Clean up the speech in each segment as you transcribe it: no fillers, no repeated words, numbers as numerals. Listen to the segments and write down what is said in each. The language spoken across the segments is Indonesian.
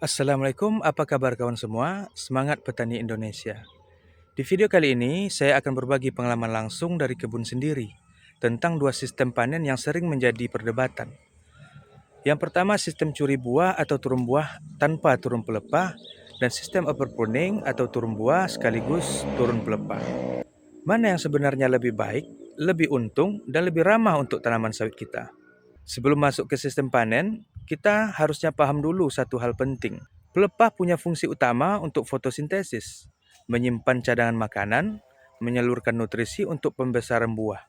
Assalamualaikum, apa kabar kawan semua? Semangat petani Indonesia. Di video kali ini, saya akan berbagi pengalaman langsung dari kebun sendiri tentang dua sistem panen yang sering menjadi perdebatan. Yang pertama, sistem curi buah atau turun buah tanpa turun pelepah, dan sistem overpruning atau turun buah sekaligus turun pelepah. Mana yang sebenarnya lebih baik, lebih untung, dan lebih ramah untuk tanaman sawit kita? Sebelum masuk ke sistem panen, kita harusnya paham dulu satu hal penting. Pelepah punya fungsi utama untuk fotosintesis, menyimpan cadangan makanan, menyalurkan nutrisi untuk pembesaran buah.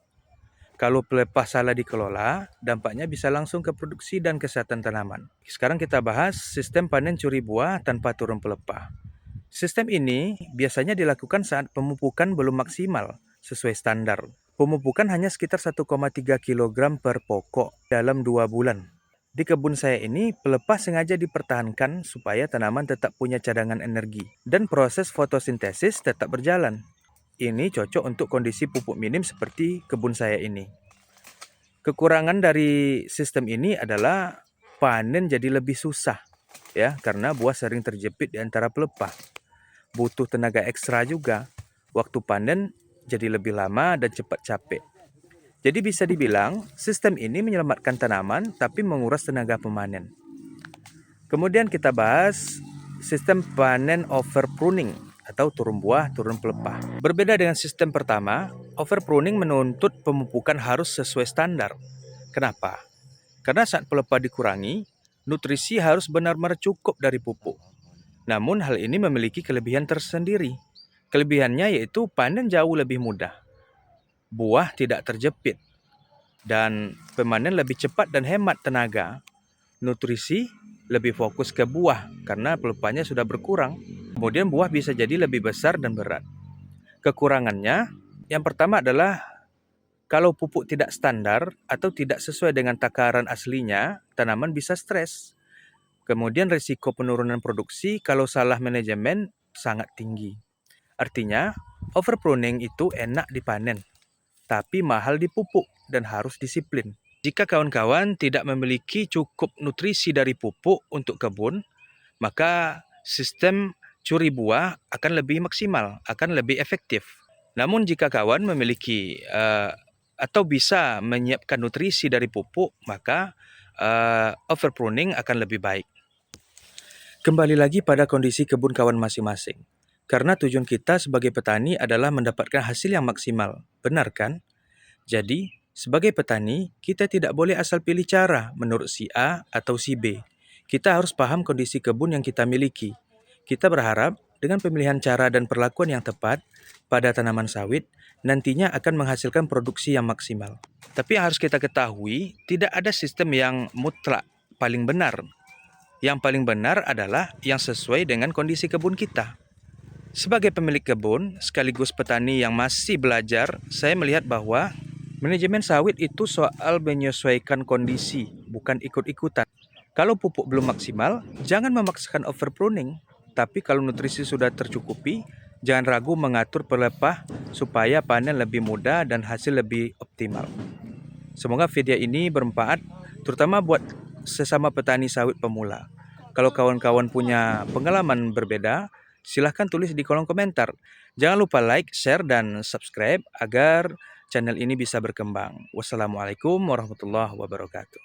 Kalau pelepah salah dikelola, dampaknya bisa langsung ke produksi dan kesehatan tanaman. Sekarang kita bahas sistem panen curi buah tanpa turun pelepah. Sistem ini biasanya dilakukan saat pemupukan belum maksimal sesuai standar. Pemupukan hanya sekitar 1,3 kg per pokok dalam 2 bulan. Di kebun saya ini, pelepah sengaja dipertahankan supaya tanaman tetap punya cadangan energi dan proses fotosintesis tetap berjalan. Ini cocok untuk kondisi pupuk minim seperti kebun saya ini. Kekurangan dari sistem ini adalah panen jadi lebih susah, ya, karena buah sering terjepit di antara pelepah. Butuh tenaga ekstra juga. Waktu panen jadi lebih lama dan cepat capek. Jadi bisa dibilang, sistem ini menyelamatkan tanaman tapi menguras tenaga pemanen. Kemudian kita bahas sistem panen overpruning atau turun buah, turun pelepah. Berbeda dengan sistem pertama, overpruning menuntut pemupukan harus sesuai standar. Kenapa? Karena saat pelepah dikurangi, nutrisi harus benar-benar cukup dari pupuk. Namun hal ini memiliki kelebihan tersendiri. Kelebihannya yaitu panen jauh lebih mudah. Buah tidak terjepit dan pemanen lebih cepat dan hemat tenaga. Nutrisi lebih fokus ke buah karena pelepahnya sudah berkurang. Kemudian buah bisa jadi lebih besar dan berat. Kekurangannya, yang pertama adalah kalau pupuk tidak standar atau tidak sesuai dengan takaran aslinya, tanaman bisa stres. Kemudian risiko penurunan produksi kalau salah manajemen sangat tinggi. Artinya, overpruning itu enak dipanen, tapi mahal dipupuk dan harus disiplin. Jika kawan-kawan tidak memiliki cukup nutrisi dari pupuk untuk kebun, maka sistem curi buah akan lebih maksimal, akan lebih efektif. Namun jika kawan memiliki atau bisa menyiapkan nutrisi dari pupuk, maka overpruning akan lebih baik. Kembali lagi pada kondisi kebun kawan masing-masing. Karena tujuan kita sebagai petani adalah mendapatkan hasil yang maksimal. Benar kan? Jadi, sebagai petani, kita tidak boleh asal pilih cara menurut si A atau si B. Kita harus paham kondisi kebun yang kita miliki. Kita berharap dengan pemilihan cara dan perlakuan yang tepat pada tanaman sawit, nantinya akan menghasilkan produksi yang maksimal. Tapi yang harus kita ketahui, tidak ada sistem yang mutlak paling benar. Yang paling benar adalah yang sesuai dengan kondisi kebun kita. Sebagai pemilik kebun, sekaligus petani yang masih belajar, saya melihat bahwa manajemen sawit itu soal menyesuaikan kondisi, bukan ikut-ikutan. Kalau pupuk belum maksimal, jangan memaksakan overpruning. Tapi kalau nutrisi sudah tercukupi, jangan ragu mengatur pelepah supaya panen lebih mudah dan hasil lebih optimal. Semoga video ini bermanfaat, terutama buat sesama petani sawit pemula. Kalau kawan-kawan punya pengalaman berbeda, silahkan tulis di kolom komentar. Jangan lupa like, share, dan subscribe agar channel ini bisa berkembang. Wassalamualaikum warahmatullahi wabarakatuh.